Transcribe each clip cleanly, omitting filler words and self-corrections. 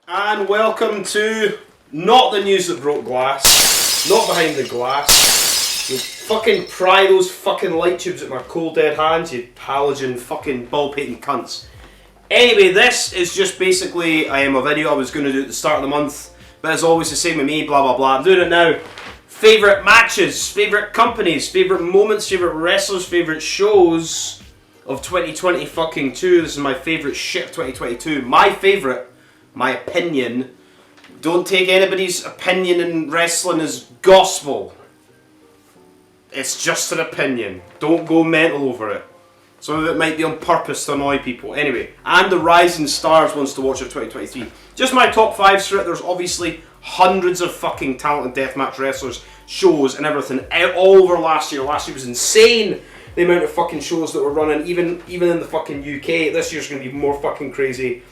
And welcome to not the news that broke glass, not behind the glass. You fucking pry those fucking light tubes at my cold dead hands, you halogen fucking ball-painting cunts. Anyway, this is just basically a video I was going to do at the start of the month, but as always the same with me, blah blah blah. I'm doing it now. Favourite matches, favourite companies, favourite moments, favourite wrestlers, favourite shows of 2020 fucking 2. This is my favourite shit of 2022. My favourite, my opinion. Don't take anybody's opinion in wrestling as gospel. It's just an opinion. Don't go mental over it. Some of it might be on purpose to annoy people. Anyway, and the Rising Stars wants to watch of 2023. Just my top 5s for it. There's obviously hundreds of fucking talented deathmatch wrestlers, shows and everything all over last year. Last year was insane, the amount of fucking shows that were running, even in the fucking UK. This year's going to be more fucking crazy.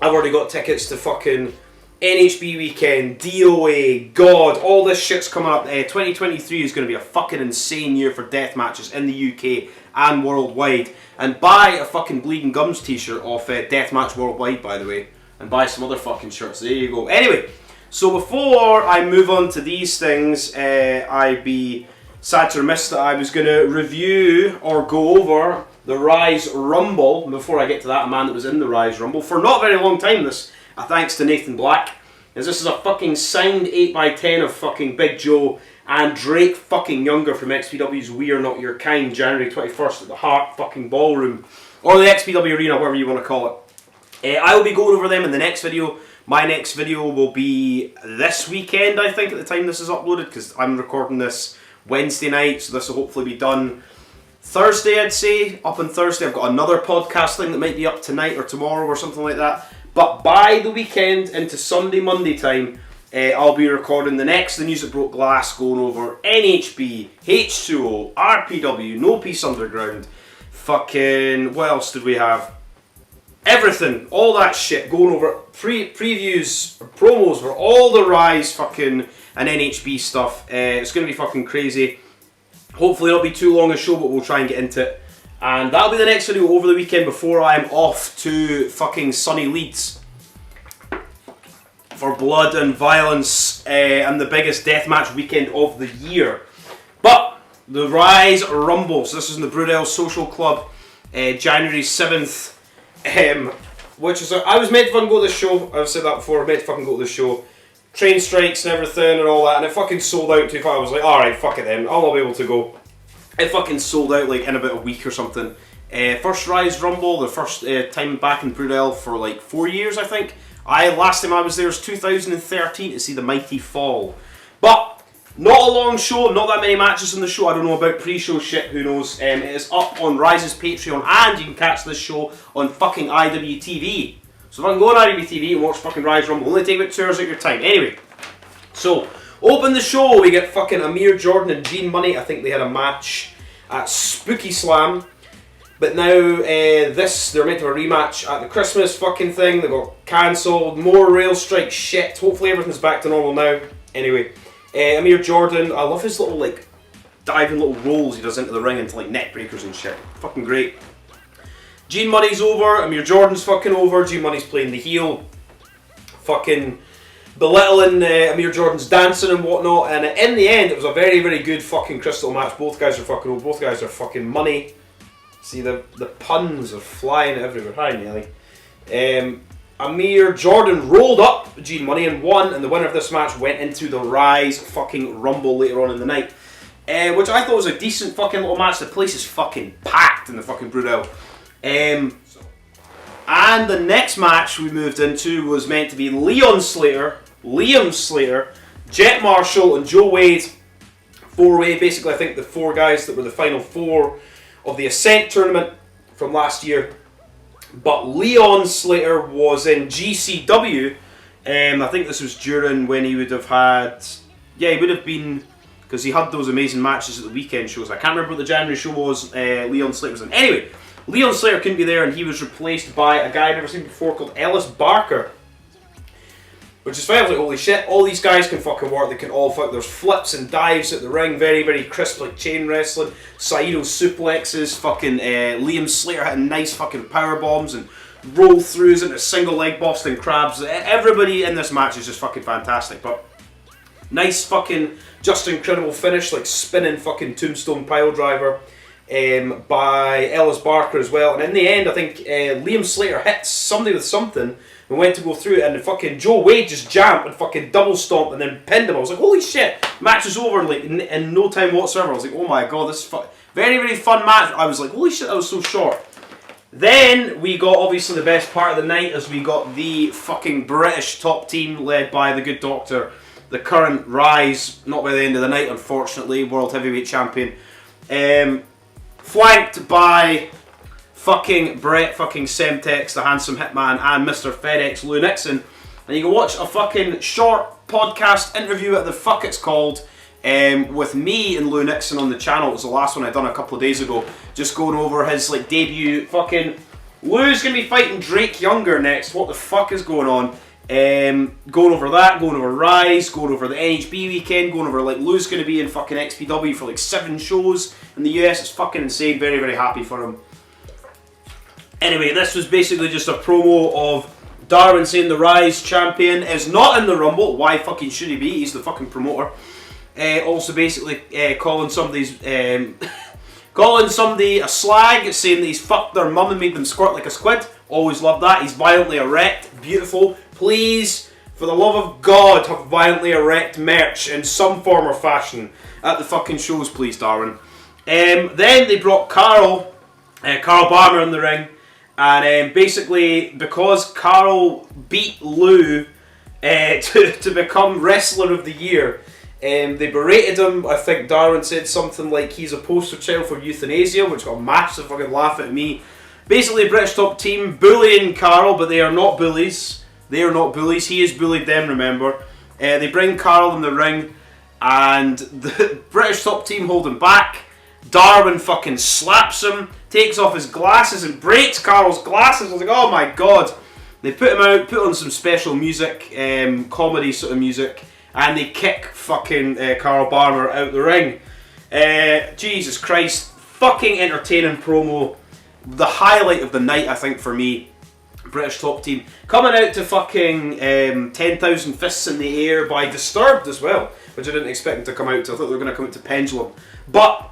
I've already got tickets to fucking NHB weekend, DOA, God, all this shit's coming up. 2023 is going to be a fucking insane year for death matches in the UK and worldwide. And buy a fucking Bleeding Gums t-shirt off Deathmatch Worldwide, by the way. And buy some other fucking shirts. There you go. Anyway, so before I move on to these things, I'd be sad to remiss that I was going to review or go over the Rise Rumble. Before I get to that, a man that was in the Rise Rumble for not a very long time, this thanks to Nathan Black, as this is a fucking signed 8x10 of fucking Big Joe and Drake fucking Younger from XPW's We Are Not Your Kind, January 21st at the Heart fucking Ballroom, or the XPW Arena, whatever you want to call it. I will be going over them in the next video. My next video will be this weekend, I think, at the time this is uploaded, because I'm recording this Wednesday night, so this will hopefully be done Thursday, I'd say. Up on Thursday, I've got another podcast thing that might be up tonight or tomorrow or something like that. But by the weekend, into Sunday, Monday time, I'll be recording the News That Broke Glass, going over NHB, H2O, RPW, No Peace Underground, fucking, what else did we have? Everything, all that shit, going over previews, promos for all the Rise fucking and NHB stuff. It's going to be fucking crazy. Hopefully it'll be too long a show, but we'll try and get into it. And that'll be the next video over the weekend before I'm off to fucking sunny Leeds for Blood and Violence and the biggest deathmatch weekend of the year. But the Rise Rumble, so this is in the Brudel Social Club, January 7th, which is, I was meant to fucking go to this show, I've said that before, I was meant to fucking go to this show. Train strikes and everything and all that, and it fucking sold out too far. I was like, alright, fuck it then, I'll not be able to go. It fucking sold out like in about a week or something. First Rise Rumble, the first time back in Brudel for like 4 years, I think. Last time I was there was 2013 to see the Mighty Fall. But not a long show, not that many matches in the show. I don't know about pre-show shit, who knows. It is up on Rise's Patreon, and you can catch this show on fucking IWTV. So if I can go on IWTV and watch fucking Rise Rumble, only take about 2 hours of your time. Anyway, so open the show, we get fucking Amir Jordan and Gene Money. I think they had a match at Spooky Slam. But now, they're meant to have a rematch at the Christmas fucking thing. They got cancelled. More rail strike shit. Hopefully everything's back to normal now. Anyway, Amir Jordan, I love his little like diving little rolls he does into the ring into like neck breakers and shit. Fucking great. Gene Money's over. Amir Jordan's fucking over. Gene Money's playing the heel. Fucking belittling Amir Jordan's dancing and whatnot, and in the end it was a very, very good fucking crystal match. Both guys are fucking old, both guys are fucking money. See, the puns are flying everywhere. Hi, Nellie. Amir Jordan rolled up Gene Money and won, and the winner of this match went into the Rise fucking Rumble later on in the night, which I thought was a decent fucking little match. The place is fucking packed in the fucking Brudel. And the next match we moved into was meant to be Liam Slater, Jet Marshall, and Joe Wade. 4-way, basically I think the 4 guys that were the final 4 of the Ascent tournament from last year. But Leon Slater was in GCW. I think this was during when he would have had... Yeah, he would have been... Because he had those amazing matches at the weekend shows. I can't remember what the January show was. Leon Slater was in. Anyway, Leon Slater couldn't be there, and he was replaced by a guy I've never seen before called Ellis Barker. Which is fine. I was like, holy shit, all these guys can fucking work, they can all fuck. There's flips and dives at the ring, very, very crisp, like chain wrestling. Saito suplexes, fucking Liam Slater hitting nice fucking power bombs, and roll throughs into single leg Boston crabs. Everybody in this match is just fucking fantastic. But nice fucking just incredible finish, like spinning fucking tombstone pile driver by Ellis Barker as well. And in the end, I think Liam Slater hit somebody with something and went to go through it, and the fucking Joe Wade just jumped and fucking double stomped and then pinned him. I was like, holy shit, match is over like in no time whatsoever. I was like, oh my god, this is very, very fun match. I was like, holy shit, that was so short. Then we got obviously the best part of the night, as we got the fucking British top team led by the Good Doctor, the current Rise, not by the end of the night unfortunately, World Heavyweight Champion, flanked by fucking Brett fucking Semtex, the handsome hitman, and Mr. FedEx, Lou Nixon. And you can watch a fucking short podcast interview at the fuck it's called, with me and Lou Nixon on the channel. It was the last one I'd done a couple of days ago, just going over his like debut. Fucking Lou's gonna be fighting Drake Younger next. What the fuck is going on? Going over that, going over Rise, going over the NHB weekend, going over like Lou's gonna be in fucking XPW for like 7 shows in the US. It's fucking insane. Very, very happy for him. Anyway, this was basically just a promo of Darwin saying the Rise champion is not in the Rumble. Why fucking should he be? He's the fucking promoter. Also basically calling somebody's calling somebody a slag, saying that he's fucked their mum and made them squirt like a squid. Always love that. He's violently erect. Beautiful. Please, for the love of God, have violently erect merch in some form or fashion at the fucking shows, please, Darwin. Then they brought Carl Barmer in the ring. And basically, because Carl beat Lou to become Wrestler of the Year, they berated him. I think Darwin said something like he's a poster child for euthanasia, which got a massive fucking laugh at me. Basically, British top team bullying Carl, but they are not bullies. They are not bullies. He has bullied them, remember. They bring Carl in the ring, and the British top team hold him back. Darwin fucking slaps him, takes off his glasses and breaks Carl's glasses. I was like, oh my god. They put him out, put on some special music, comedy sort of music, and they kick fucking Carl Barmer out the ring. Jesus Christ, fucking entertaining promo. The highlight of the night, I think, for me. British top team coming out to fucking 10,000 Fists in the Air by Disturbed as well, which I didn't expect them to come out to. I thought they were going to come out to Pendulum. But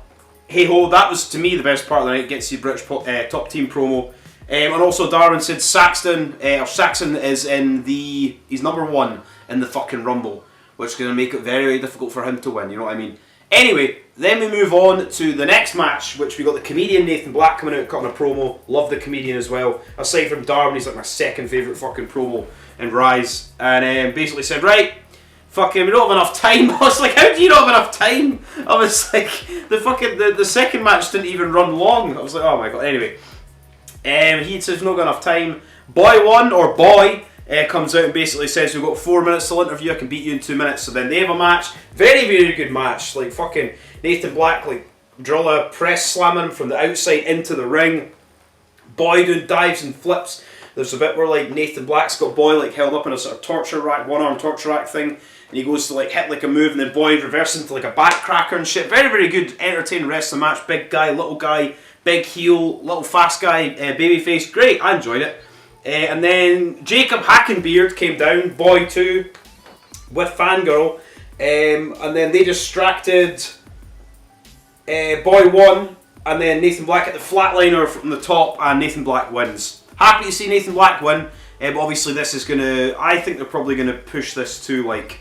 hey ho, that was to me the best part of the night. Gets the British top team promo. And also Darwin said Saxton is in he's number 1 in the fucking Rumble, which is going to make it very, very difficult for him to win, you know what I mean? Anyway, then we move on to the next match, which we got the comedian Nathan Black coming out cutting a promo. Love the comedian as well. Aside from Darwin, he's like my second favourite fucking promo in Rise. And basically said, right, fucking, we don't have enough time. I was like, how do you not have enough time? I was like, the second match didn't even run long. I was like, oh my god. Anyway, he says we've not got enough time. Boy comes out and basically says we've got 4 minutes till interview. I can beat you in 2 minutes. So then they have a match. Very, very good match. Like fucking Nathan Black, like Drilla press slamming him from the outside into the ring. Boy doing dives and flips. There's a bit where like Nathan Black's got Boy like held up in a sort of torture rack, 1-arm torture rack thing, and he goes to like hit like a move, and then Boy reverses into like a back cracker and shit. Very, very good, entertaining wrestling match. Big guy, little guy, big heel, little fast guy, babyface. Great, I enjoyed it. And then Jacob Hackenbeard came down, Boy 2, with Fangirl, and then they distracted Boy 1, and then Nathan Black at the flatliner from the top, and Nathan Black wins. Happy to see Nathan Black win, but obviously this is going to, I think they're probably going to push this to like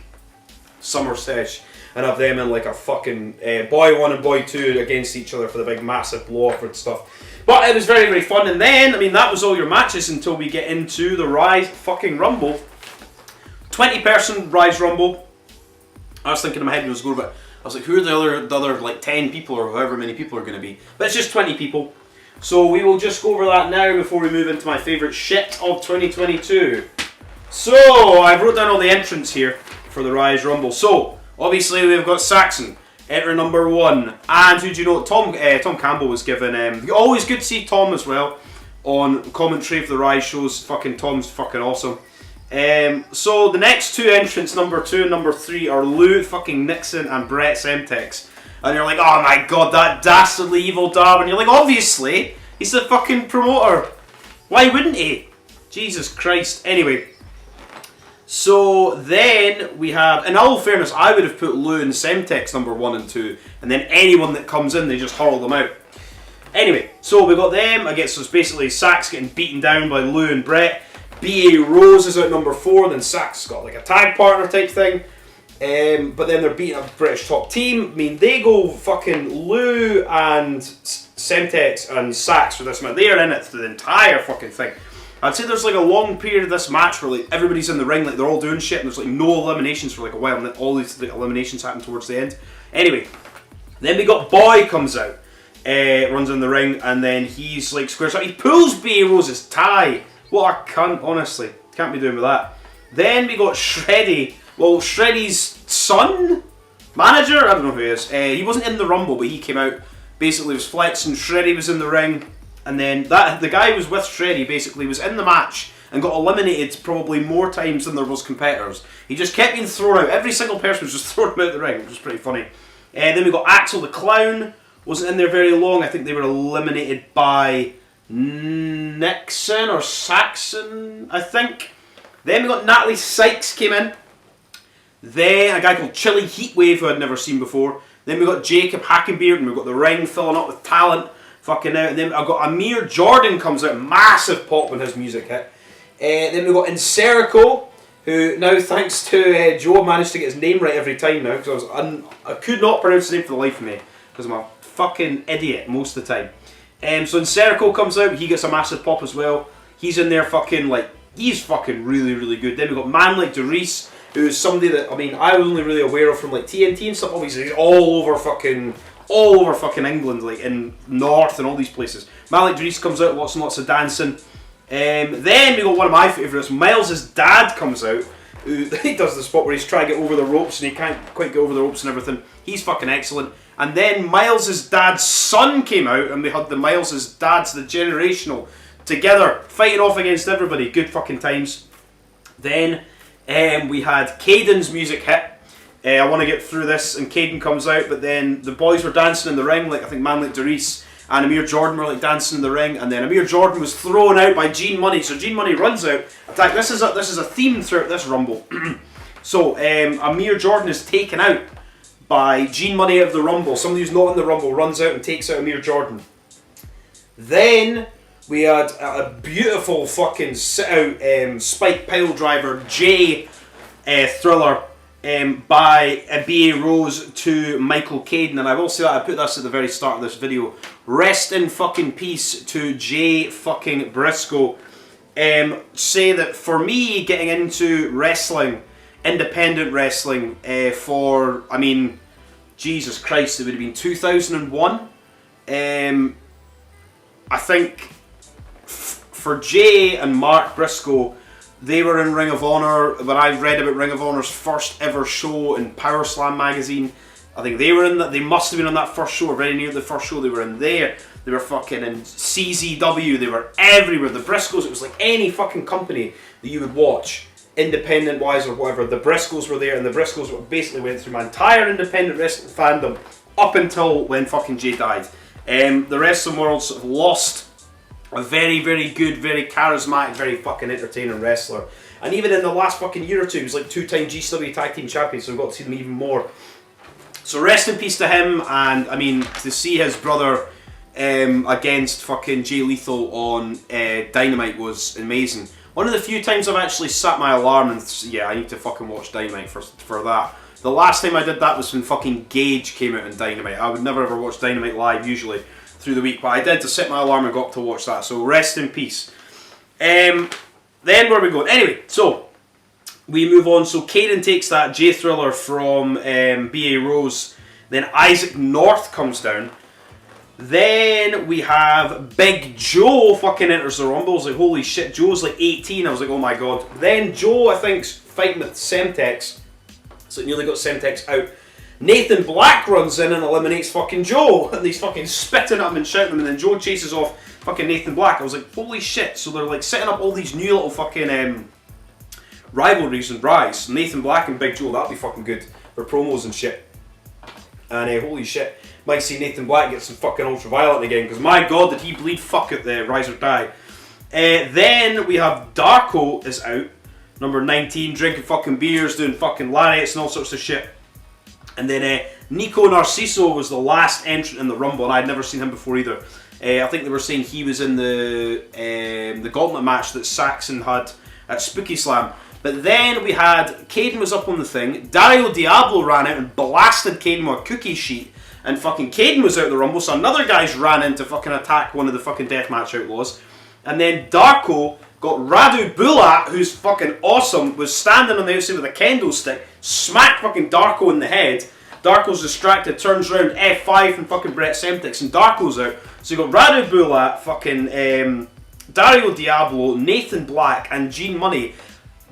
Summer Sesh and have them in like a fucking Boy 1 and Boy 2 against each other for the big massive blow-off and stuff. But it was very, very fun. And then, I mean, that was all your matches until we get into the Rise fucking Rumble. 20-person Rise Rumble. I was thinking in my head when I was going about, I was like, who are the other like 10 people or however many people are going to be? But it's just 20 people. So we will just go over that now before we move into my favourite shit of 2022. So, I wrote down all the entrants here for the Rise Rumble. So, obviously we've got Saxon, enter number 1. And who do you know? Tom Campbell was given, always good to see Tom as well on commentary for the Rise shows. Fucking Tom's fucking awesome. So the next 2 entrants, number 2 and number 3, are Lou fucking Nixon and Brett Semtex. And you're like, oh my god, that dastardly evil Darwin. You're like, obviously, he's the fucking promoter. Why wouldn't he? Jesus Christ. Anyway, so then we have, in all fairness, I would have put Lou and Semtex number 1 and 2, and then anyone that comes in, they just hurl them out. Anyway, so we got them. I guess so it's basically Sax getting beaten down by Lou and Brett. B.A. Rose is out number 4, then Sax got like a tag partner type thing. But then they're beating up British top team. I mean, they go fucking Lou and Semtex and Sax for this match. They are in it for the entire fucking thing. I'd say there's like a long period of this match where like everybody's in the ring, like they're all doing shit, and there's like no eliminations for like a while, and then all these like, eliminations happen towards the end. Anyway, then we got Boy comes out, runs in the ring, and then he's like squares up. He pulls B.A. Rose's tie. What a cunt, honestly. Can't be doing with that. Then we got Shreddy. Well, Shreddy's son? Manager? I don't know who he is. He wasn't in the Rumble, but he came out. Basically was flexing. Shreddy was in the ring. And then the guy who was with Shreddy basically was in the match and got eliminated probably more times than there was competitors. He just kept being thrown out. Every single person was just throwing him out the ring, which was pretty funny. Then we got Axel the Clown. Wasn't in there very long. I think they were eliminated by Nixon or Saxon, I think. Then we got Natalie Sykes came in. Then a guy called Chili Heatwave who I'd never seen before. Then we got Jacob Hackenbeard, and we've got the ring filling up with talent. Fucking out. And then I've got Amir Jordan comes out. Massive pop when his music hit. Then we've got Inserico, who now thanks to Joe managed to get his name right every time now, because I could not pronounce his name for the life of me, because I'm a fucking idiot most of the time. So Inserico comes out, he gets a massive pop as well. He's in there fucking like, he's fucking really, really good. Then we've got Man Like DeReese, who is somebody that, I mean, I was only really aware of from like TNT and stuff. Obviously he's all over fucking England, like in North and all these places. Man Like DeReese comes out, lots and lots of dancing. Then we got one of my favourites, Miles' dad comes out, who he does the spot where he's trying to get over the ropes and he can't quite get over the ropes and everything. He's fucking excellent. And then Miles' dad's son came out, and we had the Miles' dad's the generational together fighting off against everybody. Good fucking times. Then we had Caden's music hit. I want to get through this, and Caden comes out, but then the boys were dancing in the ring, like I think Man Like DeReese and Amir Jordan were like dancing in the ring, and then Amir Jordan was thrown out by Gene Money. So Gene Money runs out. Attack. This is a theme throughout this Rumble. So Amir Jordan is taken out by Gene Money out of the Rumble. Somebody who's not in the Rumble runs out and takes out Amir Jordan. Then we had a beautiful fucking sit-out spike pile driver, Jay Thriller, by B.A. Rose to Michael Caden. And I will say that, I put this at the very start of this video. Rest in fucking peace to Jay fucking Briscoe. Say that for me, getting into wrestling, independent wrestling, for, I mean, Jesus Christ, it would have been 2001. I think for Jay and Mark Briscoe, they were in Ring of Honor. When I read about Ring of Honor's first ever show in Power Slam magazine, I think they were in that. They must have been on that first show, or very near the first show. They were in there. They were fucking in CZW. They were everywhere. The Briscoes, it was like any fucking company that you would watch, independent wise or whatever. The Briscoes were there, and the Briscoes basically went through my entire independent wrestling fandom up until when fucking Jay died. The wrestling world sort of lost a very, very good, very charismatic, very fucking entertaining wrestler. And even in the last fucking year or two, he was like 2-time GCW Tag Team Champion, so we've got to see them even more. So rest in peace to him, and I mean, to see his brother against fucking Jay Lethal on Dynamite was amazing. One of the few times I've actually set my alarm and yeah, I need to fucking watch Dynamite for that. The last time I did that was when fucking Gage came out in Dynamite. I would never ever watch Dynamite live usually through the week, but I did to set my alarm and got up to watch that, so rest in peace. Then where are we going? Anyway, so we move on. So Caden takes that Jay Thriller from B.A. Rose. Then Isaac North comes down. Then we have Big Joe fucking enters the Rumble. I was like, holy shit, Joe's like 18. I was like, oh my god. Then Joe, I think's fighting with Semtex. So nearly got Semtex out. Nathan Black runs in and eliminates fucking Joe. And he's fucking spitting at him and shouting at him. And then Joe chases off fucking Nathan Black. I was like, holy shit. So they're like setting up all these new little fucking rivalries and rise. Nathan Black and Big Joe, that'd be fucking good for promos and shit. And holy shit. Might see Nathan Black get some fucking ultraviolet again. Because my god, did he bleed fuck at the Rise or Die. Then we have Darko is out, number 19, drinking fucking beers, doing fucking lariats and all sorts of shit. And then Nico Narciso was the last entrant in the Rumble, and I'd never seen him before either. I think they were saying he was in the gauntlet match that Saxon had at Spooky Slam. But then we had, Caden was up on the thing, Dario Diablo ran out and blasted Caden with a cookie sheet, and fucking Caden was out of the Rumble, so another guy's ran in to fucking attack one of the fucking Deathmatch Outlaws. And then Darko got Radu Bulat, who's fucking awesome, was standing on the outside with a kendo stick, smacked fucking Darko in the head. Darko's distracted, turns around, F5 from fucking Brett Semtex, and Darko's out. So you got Radu Bulat, fucking Dario Diablo, Nathan Black, and Gene Money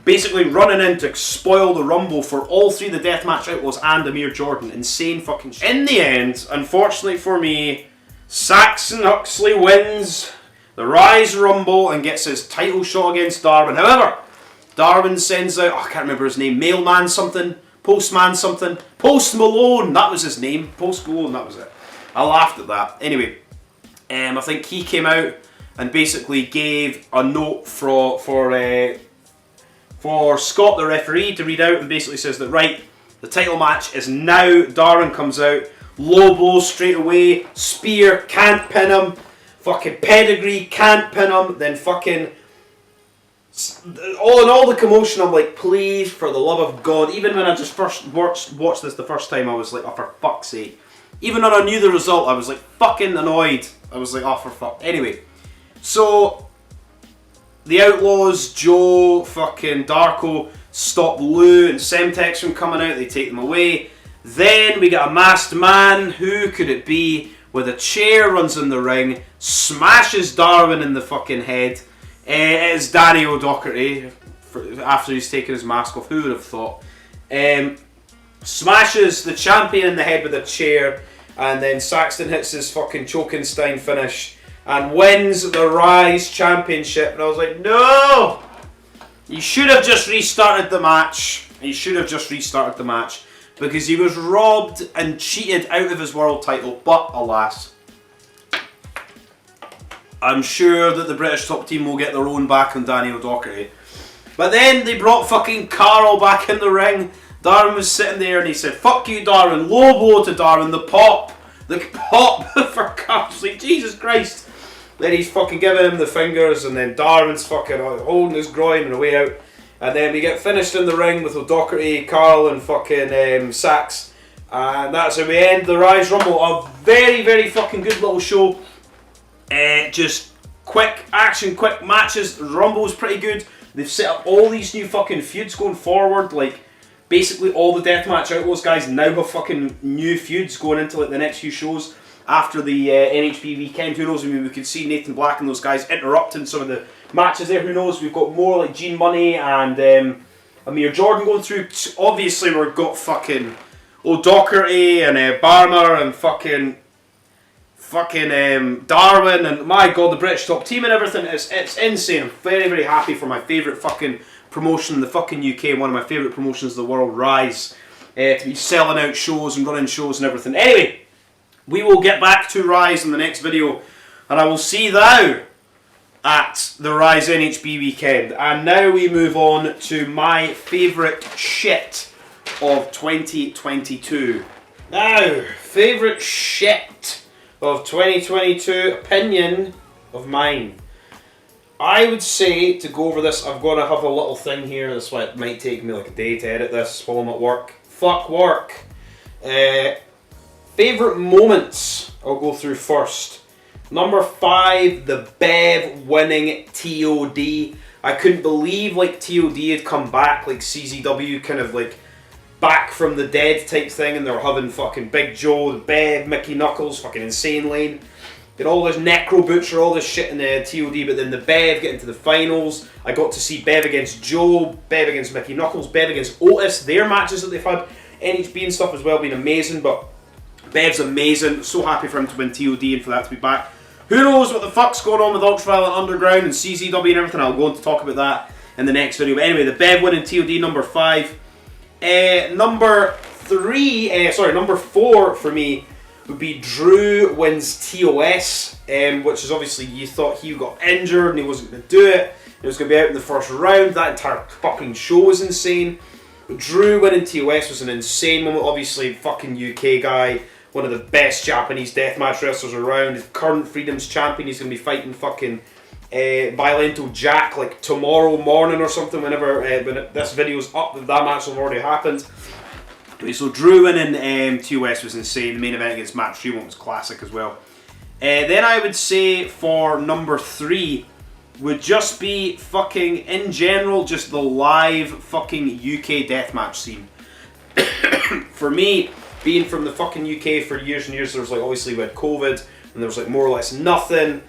basically running in to spoil the Rumble for all three of the Deathmatch Outlaws and Amir Jordan. Insane fucking shit. In the end, unfortunately for me, Saxon Huxley wins the Rise Rumble and gets his title shot against Darwin. However, Darwin sends out, I can't remember his name, Mailman something, Postman something, Post Malone, that was his name, Post Malone, that was it. I laughed at that. Anyway, I think he came out and basically gave a note for Scott, the referee, to read out, and basically says that, right, the title match is now. Darwin comes out, low blow straight away, spear, can't pin him, fucking pedigree, can't pin him, then fucking, all in all the commotion, I'm like, please, for the love of God, even when I just first watched this the first time, I was like, oh, for fuck's sake. Even when I knew the result, I was like, fucking annoyed. I was like, oh, for fuck. Anyway, so the Outlaws, Joe, fucking Darko, stop Lou and Semtex from coming out. They take them away. Then we get a masked man. Who could it be? With a chair, runs in the ring, smashes Darwin in the fucking head. It is Danny O'Doherty after he's taken his mask off. Who would have thought? Smashes the champion in the head with a chair, and then Saxton hits his fucking Chokenstein finish and wins the Rise Championship. And I was like, no! You should have just restarted the match. He should have just restarted the match because he was robbed and cheated out of his world title. But alas, I'm sure that the British top team will get their own back on Danny O'Doherty. But then they brought fucking Carl back in the ring. Darwin was sitting there and he said, fuck you, Darwin. Low blow to Darwin. The pop for Carl's like, Jesus Christ. Then he's fucking giving him the fingers, and then Darwin's fucking holding his groin on the way out. And then we get finished in the ring with O'Doherty, Carl, and fucking Sax. And that's how we end the Rise Rumble. A very, very fucking good little show. Just quick action, quick matches. The Rumble's pretty good. They've set up all these new fucking feuds going forward. Like, basically all the Deathmatch Outlaws guys now have fucking new feuds going into like the next few shows after the NHP weekend. Who knows? I mean, we could see Nathan Black and those guys interrupting some of the matches there. Who knows? We've got more like Gene Money and Amir Jordan going through. Obviously, we've got fucking O'Doherty and Barmer and fucking Darwin, and my God, the British top team and everything. It's insane. I'm very, very happy for my favourite fucking promotion in the fucking UK, one of my favourite promotions in the world, Rise, to be selling out shows and running shows and everything. Anyway, we will get back to Rise in the next video, and I will see thou at the Rise NHB weekend. And now we move on to my favourite shit of 2022. Now, favourite shit of 2022, opinion of mine. I would say, to go over this, I've got to have a little thing here. That's why it might take me like a day to edit this while I'm at work. Fuck work. Favourite moments, I'll go through first. Number 5, the Bev winning TOD. I couldn't believe like TOD had come back, like CZW kind of like back from the dead type thing, and they were having fucking Big Joe, the Bev, Mickey Knuckles, fucking Insane Lane. Get all this Necro Butcher, all this shit in the TOD, but then the Bev get into the finals. I got to see Bev against Joe, Bev against Mickey Knuckles, Bev against Otis. Their matches that they've had, NHB and stuff as well, been amazing, but Bev's amazing. So happy for him to win TOD and for that to be back. Who knows what the fuck's going on with Ultraviolet Underground and CZW and everything. I'll go on to talk about that in the next video. But anyway, the Bev winning TOD, number 5. Number 4 for me would be Drew wins TOS, which is obviously you thought he got injured and he wasn't going to do it. He was going to be out in the first round. That entire fucking show was insane. Drew winning TOS was an insane moment. Obviously, fucking UK guy, one of the best Japanese deathmatch wrestlers around. Current Freedom's champion. He's going to be fighting fucking Violento Jack like tomorrow morning or something. Whenever when this video's up, that match will have already happened. So Drew winning TOS was insane. The main event against Matt Fremont was classic as well. Then I would say for number 3 would just be fucking, in general, just the live fucking UK deathmatch scene. For me, being from the fucking UK for years and years, there was like, obviously we had COVID, and there was like more or less nothing.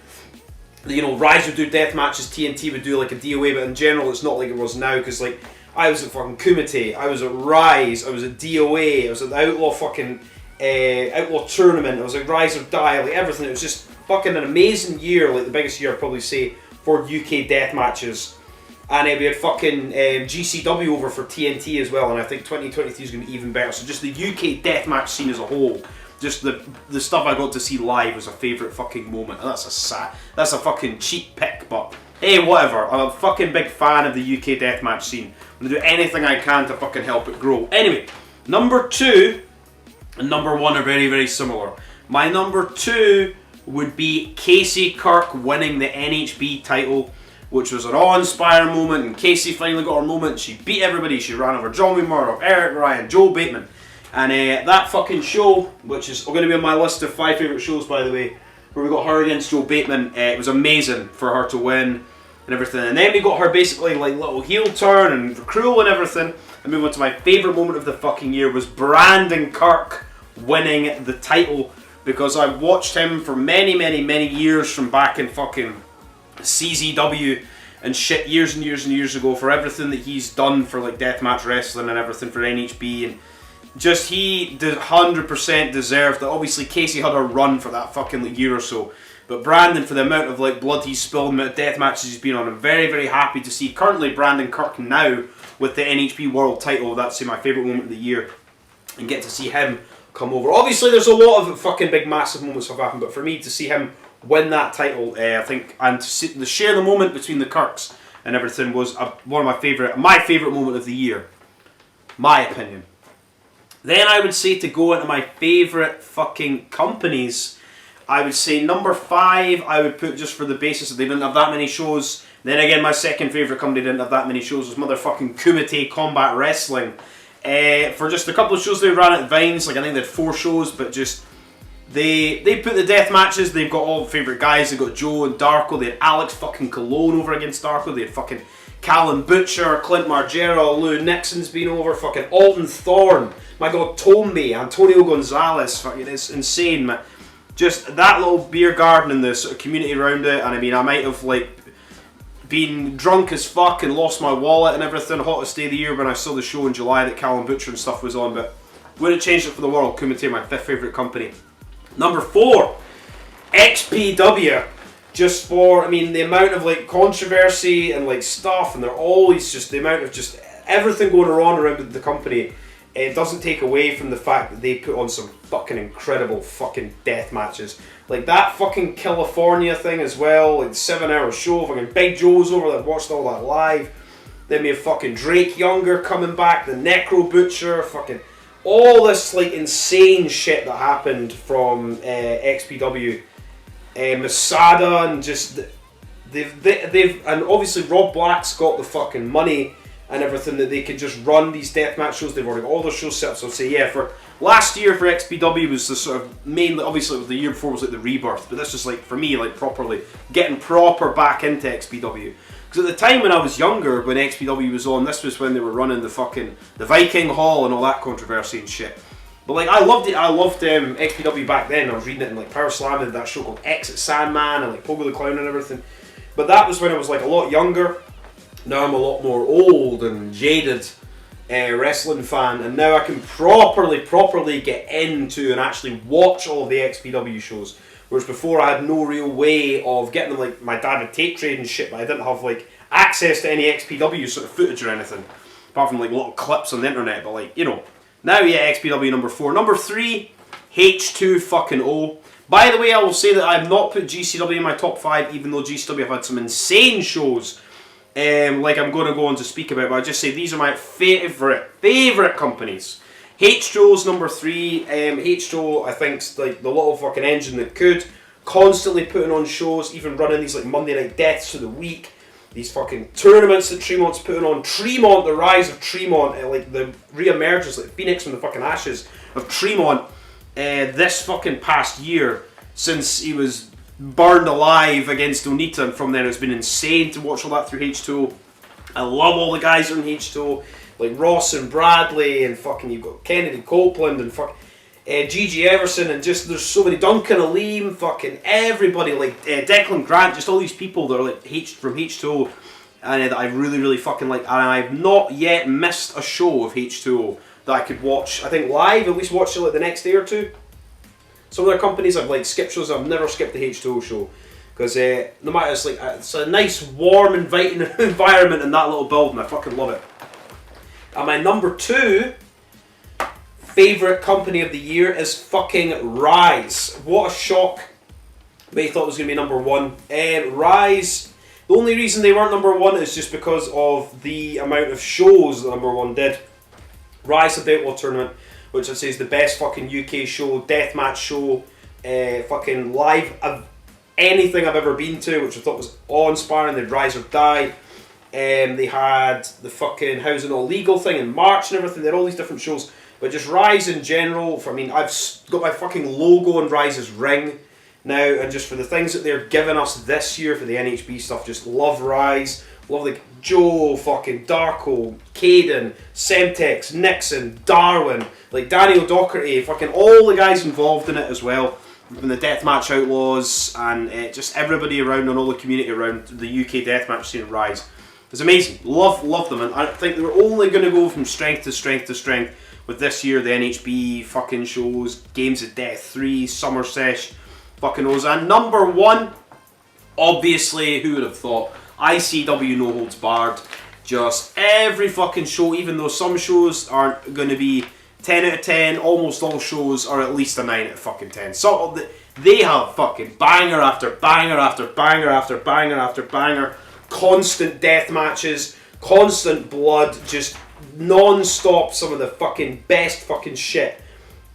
You know, Rise would do death matches, TNT would do like a DOA, but in general it's not like it was now, because like, I was at fucking Kumite, I was at Rise, I was at DOA, I was at the Outlaw fucking, Outlaw Tournament, I was at Rise or Die, like everything. It was just fucking an amazing year, like the biggest year I'd probably say, for UK death matches. And we had fucking GCW over for TNT as well, and I think 2023 is going to be even better. So just the UK deathmatch scene as a whole, just the stuff I got to see live was a favourite fucking moment. And that's a fucking cheap pick, but hey, whatever. I'm a fucking big fan of the UK deathmatch scene. I'm going to do anything I can to fucking help it grow. Anyway, number 2 and number 1 are very, very similar. My number 2 would be Casey Kirk winning the NHB title, which was an awe-inspiring moment, and Casey finally got her moment. She beat everybody. She ran over John Wayne Murdoch, Eric Ryan, Joe Bateman. And that fucking show, which is going to be on my list of 5 favourite shows, by the way, where we got her against Joe Bateman, it was amazing for her to win and everything. And then we got her basically like little heel turn and cruel and everything. And move on to my favourite moment of the fucking year was Brandon Kirk winning the title, because I watched him for many, many, many years from back in fucking CZW and shit, years and years and years ago, for everything that he's done for like deathmatch wrestling and everything for NHB, and just he 100% deserved that. Obviously Casey had a run for that fucking like year or so, but Brandon, for the amount of like blood he's spilled, the amount of death matches he's been on, I'm very, very happy to see currently Brandon Kirk now with the NHB world title. That's my favourite moment of the year, and get to see him come over. Obviously there's a lot of fucking big massive moments have happened, but for me to see him win that title, I think, and to share the moment between the Kirks and everything was one of my favourite moment of the year, my opinion. Then I would say, to go into my favourite fucking companies, I would say number 5 I would put, just for the basis that they didn't have that many shows. Then again, my second favourite company didn't have that many shows, was motherfucking Kumite Combat Wrestling. For just a couple of shows they ran at Vines, like I think they had 4 shows, but just they put the death matches. They've got all the favourite guys. They've got Joe and Darko. They had Alex fucking Cologne over against Darko. They had fucking Callan Butcher, Clint Margera, Lou Nixon's been over, fucking Alton Thorne, my god, Tomby, Antonio Gonzalez, fucking, it's insane, man. Just that little beer garden and the sort of community around it, and I mean, I might have like been drunk as fuck and lost my wallet and everything, hottest day of the year when I saw the show in July that Callan Butcher and stuff was on, but wouldn't have changed it for the world. Kumite, my 5th favourite company. Number 4, XPW. Just for, I mean, the amount of like controversy and like stuff, and they're always just the amount of just everything going on around with the company. It doesn't take away from the fact that they put on some fucking incredible fucking death matches. Like that fucking California thing as well, like the 7-hour show, fucking Big Joe's over that watched all that live. Then we have fucking Drake Younger coming back, the Necro Butcher, fucking all this like insane shit that happened from XPW. Masada, and just they've and obviously Rob Black's got the fucking money and everything that they could just run these deathmatch shows. They've already got all their shows set up. So I'd say, yeah, for last year for XPW was the sort of mainly, obviously it was the year before was like the rebirth, but this is like for me like properly getting proper back into XPW. Because at the time when I was younger, when XPW was on, this was when they were running the Viking Hall and all that controversy and shit. But like I loved it. I loved XPW back then. I was reading it in like Power Slam and that show called Exit Sandman and like Pogo the Clown and everything. But that was when I was like a lot younger. Now I'm a lot more old and jaded wrestling fan, and now I can properly get into and actually watch all of the XPW shows. Whereas before I had no real way of getting them. Like my dad had tape trade and shit, but I didn't have like access to any XPW sort of footage or anything, apart from like little clips on the internet. But like, you know. Now, yeah, XPW number 4. Number 3, H2 fucking O. By the way, I will say that I have not put GCW in my top 5, even though GCW have had some insane shows, like I'm going to go on to speak about, but I just say these are my favourite companies. H2O's number 3. H2O, I think, is like the little fucking engine that could. Constantly putting on shows, even running these like Monday Night Deaths of the week. These fucking tournaments that Tremont's putting on. Tremont, the rise of Tremont, like the re-emergence, like Phoenix from the fucking ashes of Tremont. This fucking past year, since he was burned alive against Onita, and from then it's been insane to watch all that through H2O. I love all the guys on H2O, like Ross and Bradley, and fucking you've got Kennedy Copeland, and fucking Gigi Everson, and just there's so many, Duncan Aleem, fucking everybody, like Declan Grant, just all these people that are like from H2O, and that I really fucking like, and I've not yet missed a show of H2O that I could watch, I think live, at least watch it like the next day or two. Some of their companies I've like skipped shows, I've never skipped the H2O show, because no matter, it's a nice, warm, inviting environment in that little building. I fucking love it. And my number 2 favourite company of the year is fucking Rise. What a shock. They thought it was going to be number 1. Rise, the only reason they weren't number 1 is just because of the amount of shows that number 1 did. Rise of the Outlaw Tournament, which I'd say is the best fucking UK show, deathmatch show, fucking live of anything I've ever been to, which I thought was awe-inspiring. They had Rise or Die. They had the fucking Housing All Legal thing in March and everything. They had all these different shows. But just Rise in general, I mean, I've got my fucking logo on Rise's ring now, and just for the things that they're giving us this year for the NHB stuff, just love Rise. Love like Joe, fucking Darko, Caden, Semtex, Nixon, Darwin, like Daniel Docherty, fucking all the guys involved in it as well. From the Deathmatch Outlaws and just everybody around and all the community around the UK Deathmatch scene at Rise. It's amazing. Love them, and I think they're only going to go from strength to strength to strength with this year, the NHB fucking shows, Games of Death 3, Summer Sesh, fucking knows. And number 1, obviously, who would have thought? ICW No Holds Barred. Just every fucking show, even though some shows aren't going to be 10 out of 10, almost all shows are at least a 9 out of fucking 10. So they have fucking banger after banger after banger after banger after banger, constant death matches, constant blood, just non-stop, some of the fucking best fucking shit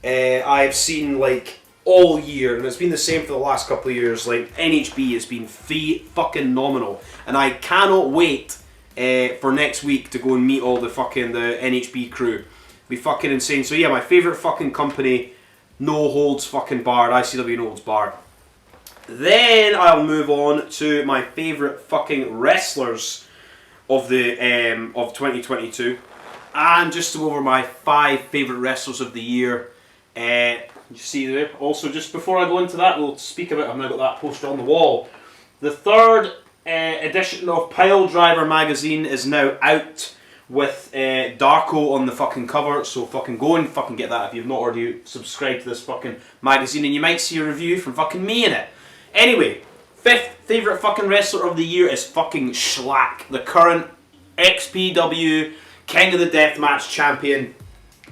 I've seen like all year, and it's been the same for the last couple of years. Like NHB has been fucking nominal, and I cannot wait for next week to go and meet all the NHB crew. It'll be fucking insane. So yeah, my favourite fucking company, No Holds fucking Barred, ICW No Holds Barred. Then I'll move on to my favourite fucking wrestlers of the of 2022, and just to go over my 5 favourite wrestlers of the year. You see there. Also, just before I go into that, we'll speak about. I've now got that poster on the wall. The 3rd edition of Pile Driver magazine is now out with Darko on the fucking cover. So fucking go and fucking get that if you've not already subscribed to this fucking magazine, and you might see a review from fucking me in it. Anyway, 5th favourite fucking wrestler of the year is fucking Schlack, the current XPW King of the Deathmatch champion.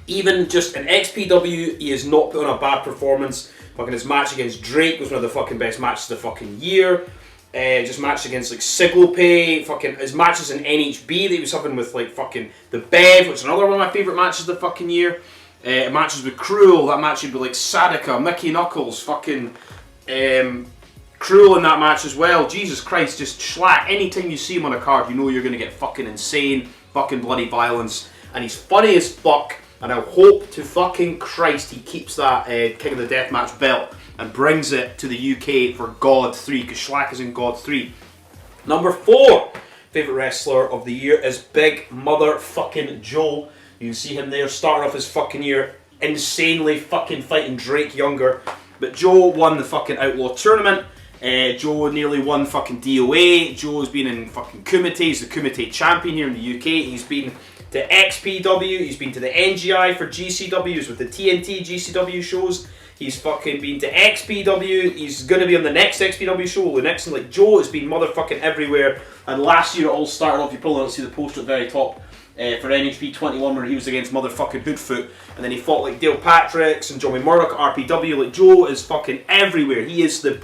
Even just in XPW, he has not put on a bad performance. Fucking his match against Drake was one of the fucking best matches of the fucking year. Just matched against like Siglope. Fucking his matches in NHB that he was having with like fucking the Bev, which is another one of my favourite matches of the fucking year. Matches with Cruel. That match would be like Sadika, Mickey Knuckles, fucking Cruel in that match as well. Jesus Christ, just Schlack. Anytime you see him on a card, you know you're gonna get fucking insane, fucking bloody violence, and he's funny as fuck. And I hope to fucking Christ he keeps that King of the Deathmatch belt and brings it to the UK for God 3, because Schlack is in God 3. Number 4 favourite wrestler of the year is Big Motherfucking Joe. You can see him there starting off his fucking year insanely fucking fighting Drake Younger. But Joe won the fucking Outlaw Tournament. Joe nearly won fucking DOA. Joe's been in fucking Kumite. He's the Kumite champion here in the UK. He's been to XPW, he's been to the NGI for GCWs with the TNT GCW shows. He's fucking been to XPW. He's gonna be on the next XPW show. The next one, like Joe has been motherfucking everywhere. And last year it all started off. You probably don't see the poster at the very top. for NHP 21 where he was against motherfucking Hoodfoot, and then he fought like Dale Patricks and Joey Murdoch at RPW. Like, Joe is fucking everywhere. He is the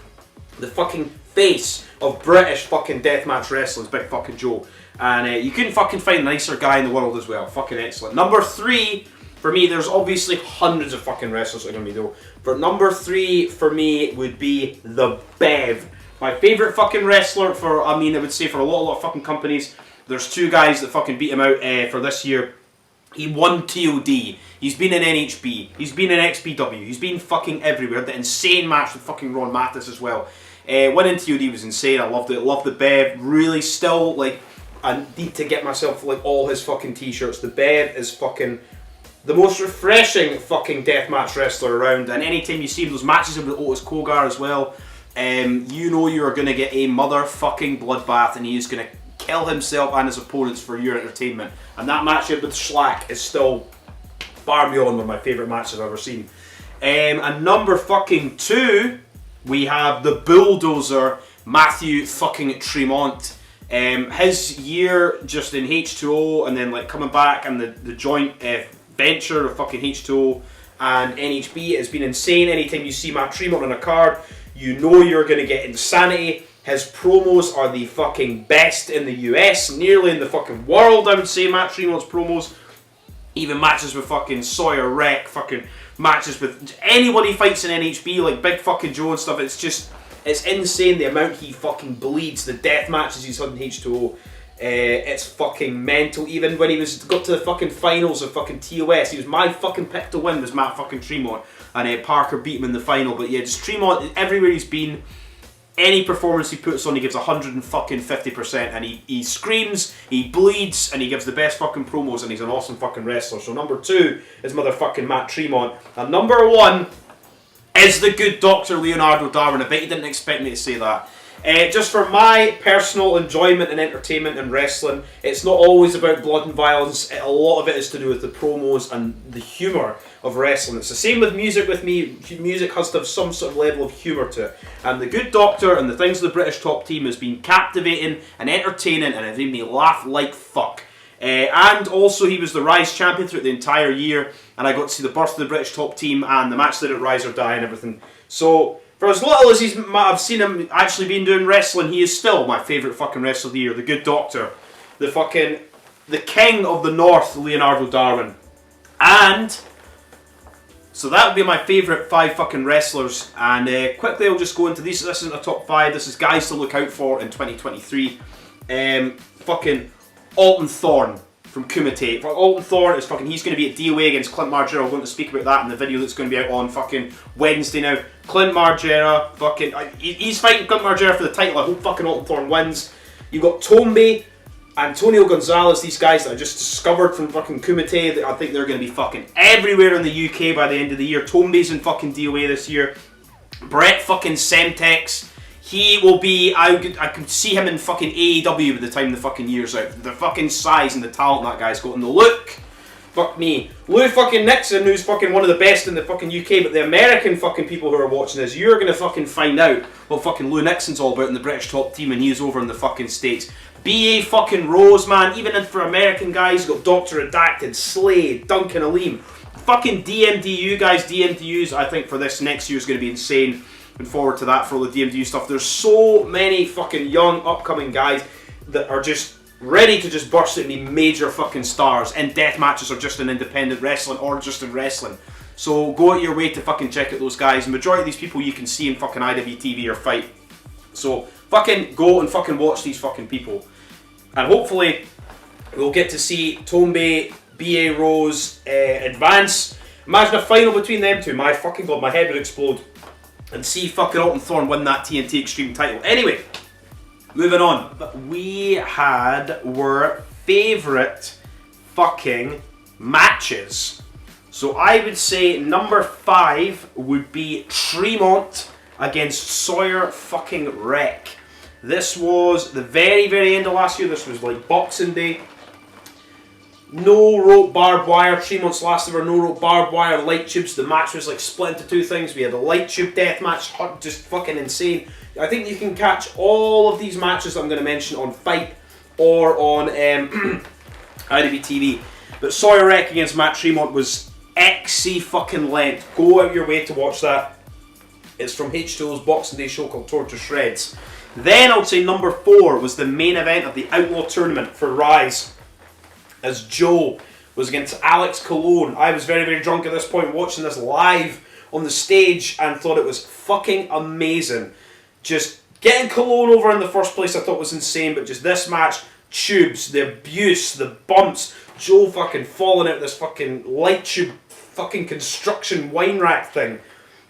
fucking face of British fucking deathmatch wrestling, big fucking Joe. And you couldn't fucking find a nicer guy in the world as well. Fucking excellent. Number 3, for me, there's obviously hundreds of fucking wrestlers that are going to be though. But number 3 for me would be the Bev. My favourite fucking wrestler for, I would say for a lot of fucking companies. There's 2 guys that fucking beat him out for this year. He won TOD. He's been in NHB. He's been in XPW. He's been fucking everywhere. The insane match with fucking Ron Mathis as well. Winning TOD was insane. I loved it. I loved the Bev. Really still, like, I need to get myself like all his fucking t-shirts. The Bev is fucking the most refreshing fucking deathmatch wrestler around, and anytime you see those matches with Otis Kogar as well, you know you're going to get a motherfucking bloodbath, and he is going to kill himself and his opponents for your entertainment. And that match with Schlack is still far beyond one of my favourite matches I've ever seen. And number fucking 2, we have the Bulldozer, Matthew fucking Tremont. His year just in H2O and then like coming back and the joint venture of fucking H2O and NHB has been insane. Anytime you see Matt Tremont on a card, you know you're going to get insanity. His promos are the fucking best in the US, nearly in the fucking world, I would say. Matt Tremont's promos, even matches with fucking Sawyer Wreck, fucking matches with anybody fights in NHB, like Big fucking Joe and stuff. It's insane the amount he fucking bleeds, the death matches he's had in H2O. It's fucking mental. Even when he got to the fucking finals of fucking TOS, he was my fucking pick to win was Matt fucking Tremont, and Parker beat him in the final. But yeah, just Tremont, everywhere he's been, any performance he puts on, he gives 150%, and he screams, he bleeds, and he gives the best fucking promos, and he's an awesome fucking wrestler. So number 2 is motherfucking Matt Tremont, and number 1 is the good Dr. Leonardo Darwin. I bet you didn't expect me to say that. Just for my personal enjoyment and entertainment in wrestling, it's not always about blood and violence. A lot of it is to do with the promos and the humour of wrestling. It's the same with music with me. Music has to have some sort of level of humour to it. And the Good Doctor and the things of the British Top Team has been captivating and entertaining, and it made me laugh like fuck. And also he was the Rise champion throughout the entire year, and I got to see the birth of the British Top Team and the match that at Rise or Die and everything. So for as little as I've seen him actually been doing wrestling, he is still my favourite fucking wrestler of the year, the Good Doctor. The king of the North, Leonardo Darwin. And so that would be my favourite 5 fucking wrestlers. And quickly I'll just go into these. This isn't a top 5, this is guys to look out for in 2023. Fucking Alton Thorne from Kumite. Alton Thorne is fucking, he's going to be at DOA against Clint Margera. I'm going to speak about that in the video that's going to be out on fucking Wednesday now. Clint Margera, fucking, he's fighting Clint Margera for the title. I hope fucking Alton Thorne wins. You've got Tombe, Antonio Gonzalez, these guys that I just discovered from fucking Kumite. I think they're going to be fucking everywhere in the UK by the end of the year. Tombe's in fucking DOA this year. Brett fucking Semtex. He will be, I could see him in fucking AEW by the time the fucking year's out. The fucking size and the talent that guy's got and the look. Fuck me. Lou fucking Nixon, who's fucking one of the best in the fucking UK, but the American fucking people who are watching this, you're gonna fucking find out what fucking Lou Nixon's all about in the British Top Team, and he's over in the fucking States. B.A. fucking Rose, man. Even for American guys, you've got Dr. Redacted, Slade, Duncan Aleem. Fucking DMDU guys, DMDUs, I think for this next year is going to be insane. Looking forward to that for all the DMDU stuff. There's so many fucking young, upcoming guys that are just ready to just burst and be major fucking stars in death matches or just in independent wrestling or just in wrestling. So go out your way to fucking check out those guys. The majority of these people you can see in fucking IWTV or fight. So fucking go and fucking watch these fucking people. And hopefully we'll get to see Tombe, B.A. Rose advance. Imagine a final between them two. My fucking god, my head would explode. And see fucking Alton Thorne win that TNT Extreme title. Anyway, moving on. We had our favourite fucking matches. So I would say number 5 would be Tremont against Sawyer fucking Wreck. This was the very, very end of last year. This was like Boxing Day. No rope barbed wire. Tremont's last ever no rope barbed wire light tubes. The match was like split into 2 things. We had a light tube death match, just fucking insane. I think you can catch all of these matches I'm going to mention on Fight or on IWTV TV. But Sawyer Wreck against Matt Tremont was XC fucking length. Go out your way to watch that. It's from H2O's Boxing Day show called Torture Shreds. Then I would say number 4 was the main event of the Outlaw Tournament for Rise, as Joe was against Alex Colon. I was very, very drunk at this point watching this live on the stage and thought it was fucking amazing. Just getting Colon over in the first place I thought was insane, but just this match, tubes, the abuse, the bumps, Joe fucking falling out this fucking light tube fucking construction wine rack thing.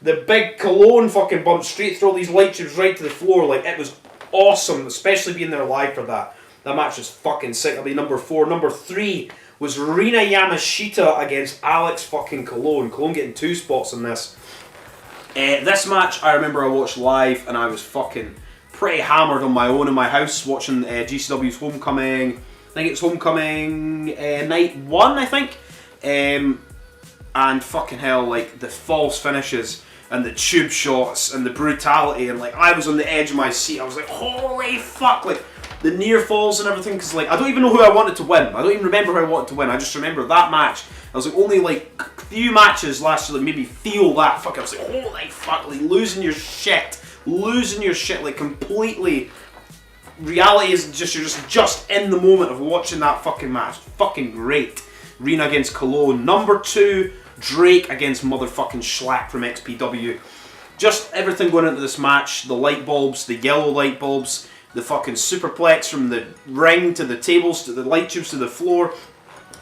The big Cologne fucking bump straight through all these light tubes right to the floor. Like, it was awesome, especially being there live for that. That match was fucking sick. That'll be number 4. Number 3 was Rina Yamashita against Alex fucking Cologne. Cologne getting 2 spots in this. This match, I remember I watched live and I was fucking pretty hammered on my own in my house watching GCW's Homecoming. I think it's Homecoming night 1, I think. And fucking hell, like, the false finishes and the tube shots and the brutality, and like, I was on the edge of my seat. I was like, holy fuck, like, the near falls and everything, because like, I don't even know who I wanted to win. I don't even remember who I wanted to win. I just remember that match. I was like, only like few matches last year that made me feel that fuck. I was like, holy fuck, like, losing your shit, like, completely. Reality is just, you're just in the moment of watching that fucking match. Fucking great. Rena against Cologne. Number 2, Drake against motherfucking Schlack from XPW. Just everything going into this match. The light bulbs, the yellow light bulbs, the fucking superplex from the ring to the tables to the light tubes to the floor.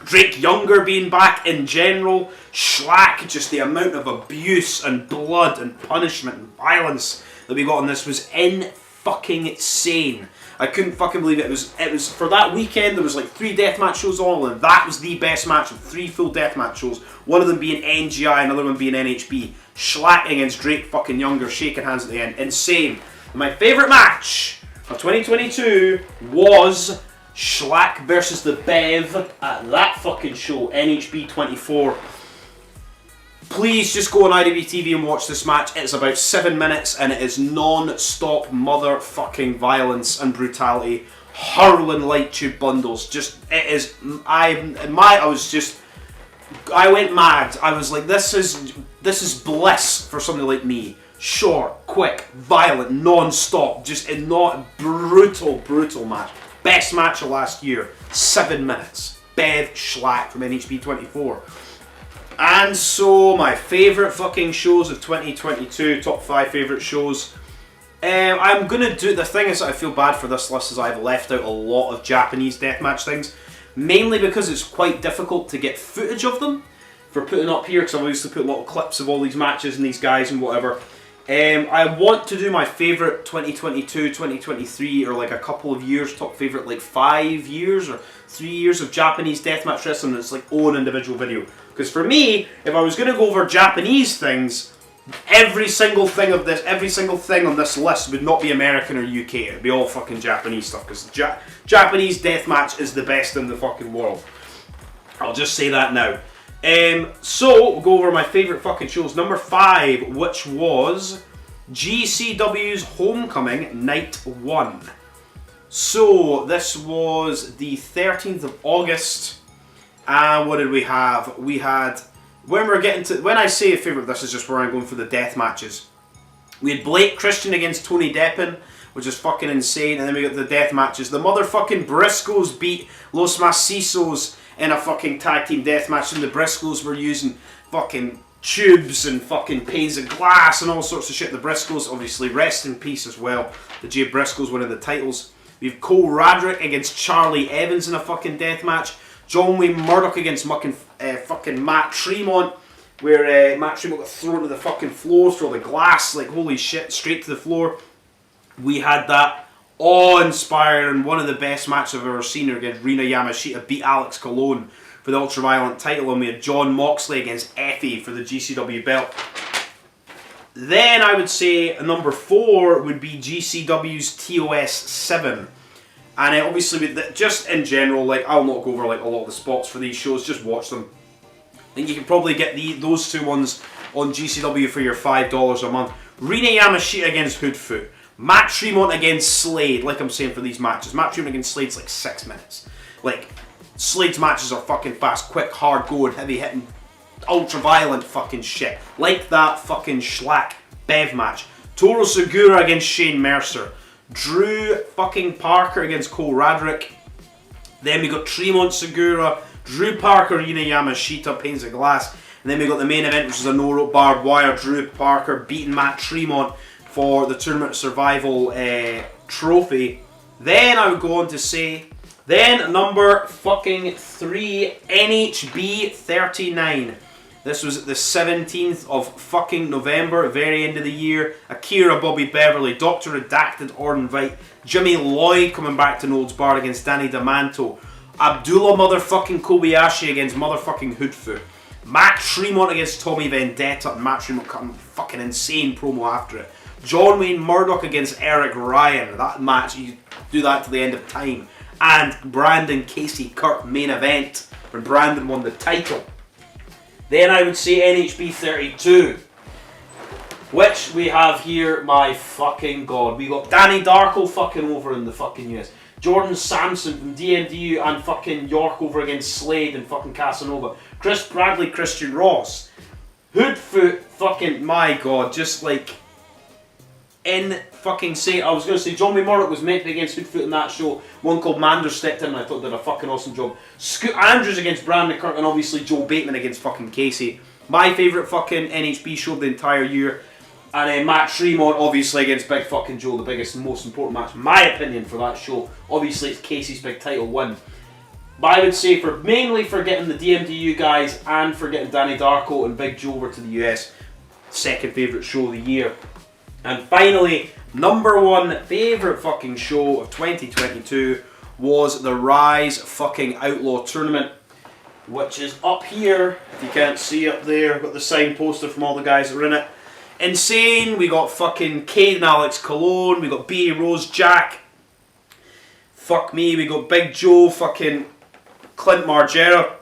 Drake Younger being back in general. Schlack, just the amount of abuse and blood and punishment and violence that we got in this was in-fucking-sane. I couldn't fucking believe it. It was for that weekend. There was like 3 deathmatch shows all, and that was the best match of 3 full deathmatch shows. One of them being NGI, another one being NHB. Schlack against Drake fucking Younger, shaking hands at the end, insane. And my favourite match of 2022 was Schlack versus the Bev at that fucking show, NHB 24. Please just go on IWTV and watch this match. It's about 7 minutes and it is non-stop motherfucking violence and brutality, hurling light tube bundles. Just, it is, I went mad. I was like, this is bliss for somebody like me. Short, quick, violent, non-stop, just a not brutal match. Best match of last year, 7 minutes. Bev Schlack from NHB 24. And so, my favourite fucking shows of 2022, top 5 favourite shows. I'm going to do, the thing is that I feel bad for this list is I've left out a lot of Japanese deathmatch things. Mainly because it's quite difficult to get footage of them for putting up here, because I've obviously put a lot of clips of all these matches and these guys and whatever. I want to do my favourite 2022, 2023, or like a couple of years, top favourite like 5 years or 3 years of Japanese deathmatch wrestling. It's like own individual video. Because for me, if I was going to go over Japanese things, every single thing on this list would not be American or UK. It'd be all fucking Japanese stuff. Because Japanese deathmatch is the best in the fucking world. I'll just say that now. So, we'll go over my favourite fucking shows. Number 5, which was GCW's Homecoming Night 1. So, this was the 13th of August. And what did we have? We had, when I say a favourite, this is just where I'm going for the death matches. We had Blake Christian against Tony Deppen, which is fucking insane. And then we got the death matches. The motherfucking Briscoes beat Los Macizos in a fucking tag team death match, and the Briscoes were using fucking tubes and fucking panes of glass and all sorts of shit. The Briscoes, obviously, rest in peace as well. The Jay Briscoes winning the titles. We have Cole Radrick against Charlie Evans in a fucking death match. John Wayne Murdoch against fucking Matt Tremont, where Matt Tremont got thrown to the fucking floor through the glass, like holy shit, straight to the floor. We had that awe-inspiring, one of the best matches I've ever seen against Rina Yamashita beat Alex Colon for the Ultraviolent title, and we had John Moxley against Effie for the GCW belt. Then I would say number 4 would be GCW's TOS 7. And obviously, just in general, like, I'll not go over like a lot of the spots for these shows, just watch them. I think you can probably get those 2 ones on GCW for your $5 a month. Rina Yamashita against Hoodfoot. Matt Tremont against Slade, like I'm saying for these matches. Matt Tremont against Slade's like 6 minutes. Like, Slade's matches are fucking fast, quick, hard going, heavy hitting, ultra violent fucking shit. Like that fucking Schlack Bev match. Toro Segura against Shane Mercer. Drew fucking Parker against Cole Radrick. Then we got Tremont Segura, Drew Parker, Rina Yamashita, Panes of Glass. And then we got the main event, which is a no-rope barbed wire. Drew Parker beating Matt Tremont for the Tournament of Survival trophy. Then I would go on to say, then number fucking 3, NHB 39. This was the 17th of fucking November, very end of the year. Akira, Bobby Beverly, Dr. Redacted, Orton Vite, Jimmy Lloyd coming back to Nold's Bar against Danny D'Amanto, Abdullah motherfucking Kobayashi against motherfucking Hoodfoot, Matt Tremont against Tommy Vendetta, and Matt Tremont cutting fucking insane promo after it. John Wayne Murdoch against Eric Ryan. That match, you do that to the end of time. And Brandon Casey Kirk main event, when Brandon won the title. Then I would say NHB 32, which we have here, my fucking god. We got Danny Darko fucking over in the fucking US. Jordan Sampson from DMWW and fucking York over against Slade and fucking Casanova. Chris Bradley, Christian Ross. Hoodfoot, fucking, my god, just like, in fucking say, I was going to say John Wayne Murdoch was meant to be against Hoodfoot in that show. One called Mander stepped in and I thought did a fucking awesome job. Scoot Andrews against Brandon Kirk and obviously Joe Bateman against fucking Casey. My favourite fucking NHB show of the entire year. And then Matt Tremont obviously against Big fucking Joe, the biggest and most important match, in my opinion, for that show. Obviously it's Casey's big title win. But I would say mainly for getting the DMWW guys and for getting Danny Darko and Big Joe over to the US, second favourite show of the year. And finally, number 1 favourite fucking show of 2022 was the Rise fucking Outlaw Tournament, which is up here. If you can't see up there, I've got the signed poster from all the guys that are in it. Insane, we got fucking Cade and Alex Colon, we got B.A. Rose, Jack. Fuck me, we got Big Joe, fucking Clint Margera.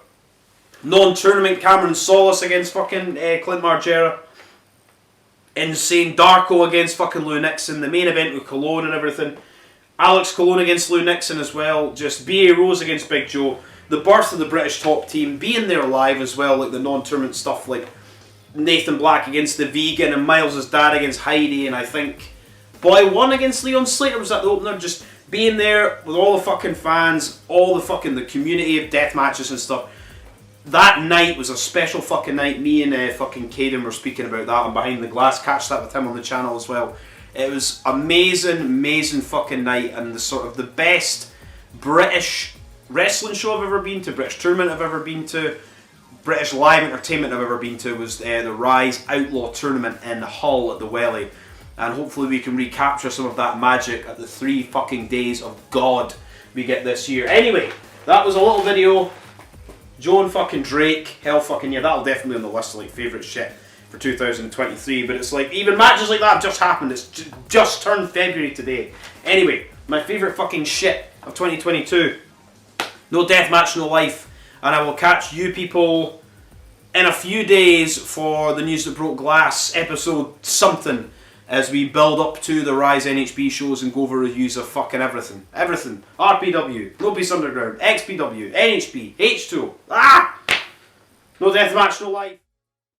Non-tournament Cameron Solis against fucking Clint Margera. Insane Darko against fucking Lou Nixon. The main event with Colon and everything. Alex Colon against Lou Nixon as well. Just B.A. Rose against Big Joe. The birth of the British top team. Being there live as well, like the non-tournament stuff, like Nathan Black against the Vegan and Miles' dad against Heidi, and I think Boy 1 against Leon Slater was at the opener. Just being there with all the fucking fans, all the fucking the community of death matches and stuff. That night was a special fucking night. Me and fucking Caden were speaking about that on Behind the Glass. Catch that with him on the channel as well. It was amazing, amazing fucking night, and the sort of the best British wrestling show I've ever been to, British tournament I've ever been to, British live entertainment I've ever been to was the Rise Outlaw Tournament in Hull at the Welly. And hopefully we can recapture some of that magic at the 3 fucking days of God we get this year. Anyway, that was a little video. Joe and fucking Drake, hell fucking yeah, that'll definitely be on the list of like favourite shit for 2023. But it's like, even matches like that have just happened. It's just turned February today. Anyway, my favourite fucking shit of 2022. No Deathmatch, no life. And I will catch you people in a few days for the News That Broke Glass episode something, as we build up to the Rise NHB shows and go over reviews of fucking everything. Everything. RPW, No Peace Underground, XPW, NHB, H2O. Ah! No Deathmatch, no life.